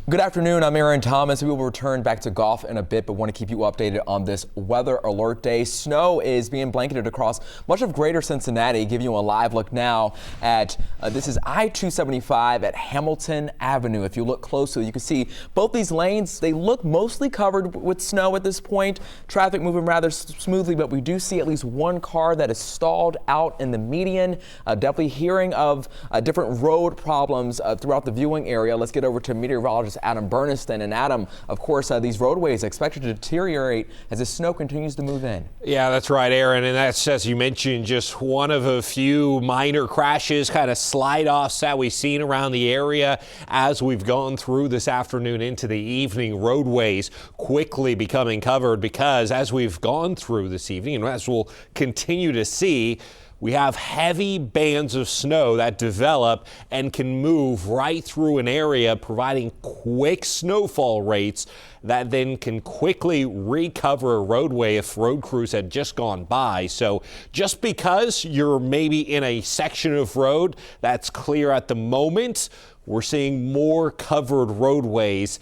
Good afternoon, I'm Aaron Thomas. We will return back to golf in a bit, but want to keep you updated on this weather alert day. Snow is being blanketed across much of greater Cincinnati. Give you a live look now at, this is I-275 at Hamilton Avenue. If you look closely, you can see both these lanes, they look mostly covered with snow at this point. Traffic moving rather smoothly, but we do see at least one car that is stalled out in the median. Definitely hearing of different road problems throughout the viewing area. Let's get over to meteorologist Adam Burniston. And Adam, of course, these roadways are expected to deteriorate as the snow continues to move in. Yeah, that's right, Aaron. And that's, as you mentioned, just one of a few minor crashes, kind of slide-offs that we've seen around the area as we've gone through this afternoon into the evening. Roadways quickly becoming covered because as we've gone through this evening, and as we'll continue to see, we have heavy bands of snow that develop and can move right through an area, providing quick snowfall rates that then can quickly recover a roadway if road crews had just gone by. So just because you're maybe in a section of road that's clear at the moment, we're seeing more covered roadways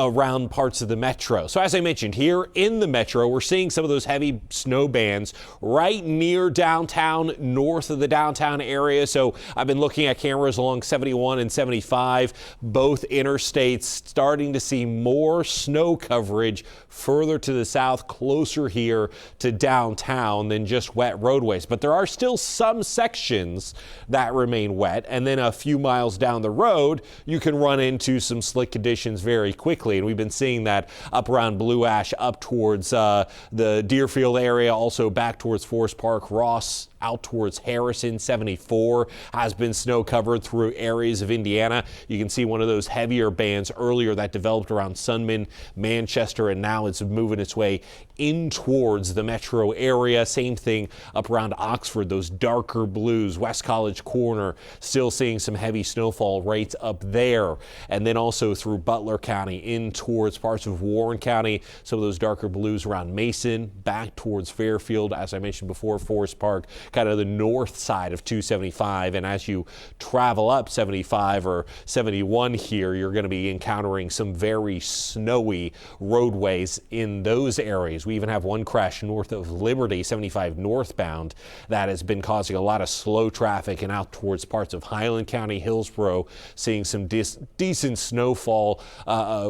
around parts of the metro. So as I mentioned, here in the metro, we're seeing some of those heavy snow bands right near downtown, north of the downtown area. So I've been looking at cameras along 71 and 75, both interstates, starting to see more snow coverage further to the south, closer here to downtown than just wet roadways. But there are still some sections that remain wet. And then a few miles down the road, you can run into some slick conditions very quickly. And we've been seeing that up around Blue Ash, up towards the Deerfield area, also back towards Forest Park, Ross, out towards Harrison. 74 has been snow covered through areas of Indiana. You can see one of those heavier bands earlier that developed around Sunman, Manchester, and now it's moving its way in towards the metro area. Same thing up around Oxford, those darker blues. West College Corner, still seeing some heavy snowfall rates up there. And then also through Butler County in towards parts of Warren County, some of those darker blues around Mason, back towards Fairfield, as I mentioned before, Forest Park, kind of the north side of 275. And as you travel up 75 or 71 here, you're going to be encountering some very snowy roadways in those areas. We even have one crash north of Liberty, 75 northbound, that has been causing a lot of slow traffic, and out towards parts of Highland County, Hillsborough, seeing some decent snowfall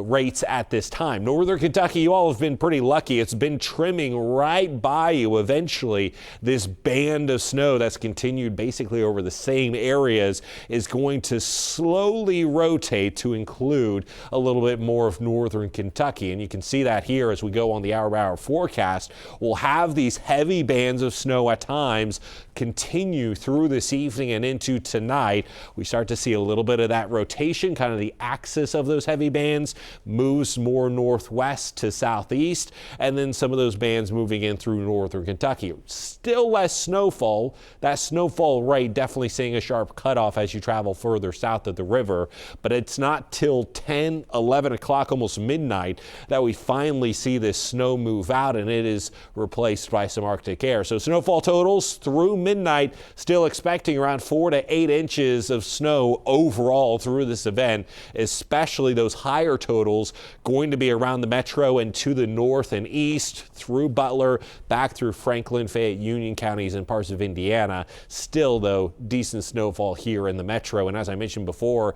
rates at this time. Northern Kentucky, you all have been pretty lucky. It's been trimming right by you. Eventually, this band of snow that's continued basically over the same areas is going to slowly rotate to include a little bit more of northern Kentucky. And you can see that here as we go on the hour-by-hour forecast. We'll have these heavy bands of snow at times continue through this evening and into tonight. We start to see a little bit of that rotation, kind of the axis of those heavy bands moves more northwest to southeast, and then some of those bands moving in through northern Kentucky. Still less snowfall. That snowfall rate definitely seeing a sharp cutoff as you travel further south of the river, but it's not till 10, 11 o'clock, almost midnight, that we finally see this snow move out, and it is replaced by some Arctic air. So snowfall totals through midnight, still expecting around 4 to 8 inches of snow overall through this event, especially those higher totals going to be around the metro and to the north and east through Butler, back through Franklin, Fayette, Union counties and parts of Indiana. Still, though, decent snowfall here in the metro. And as I mentioned before,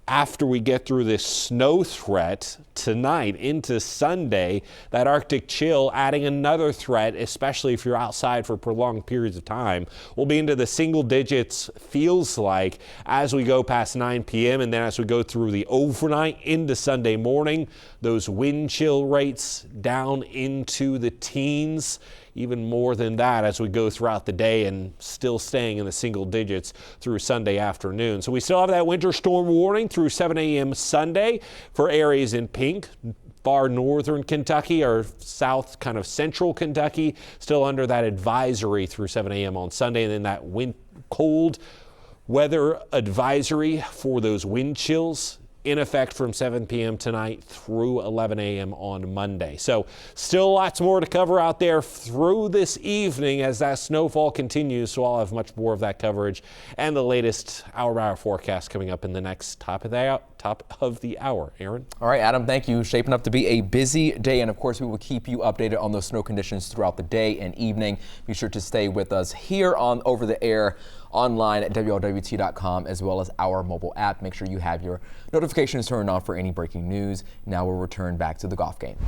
after we get through this snow threat tonight into Sunday, that Arctic chill adding another threat, especially if you're outside for prolonged periods of time. We'll be into the single digits, feels like, as we go past 9 p.m. and then as we go through the overnight into Sunday morning, those wind chill rates down into the teens. Even more than that as we go throughout the day, and still staying in the single digits through Sunday afternoon. So we still have that winter storm warning through 7 a.m. Sunday for areas in pink. Far northern Kentucky or south kind of central Kentucky still under that advisory through 7 a.m. on Sunday, and then that cold weather advisory for those wind chills in effect from 7 p.m. tonight through 11 a.m. on Monday. So still lots more to cover out there through this evening as that snowfall continues. So I'll have much more of that coverage and the latest hour-by-hour forecast coming up in the next top of the top of the hour. Aaron? All right, Adam, thank you. Shaping up to be a busy day, and of course, we will keep you updated on those snow conditions throughout the day and evening. Be sure to stay with us here on Over the Air, online at WLWT.com, as well as our mobile app. Make sure you have your notifications turned on for any breaking news. Now we'll return back to the golf game.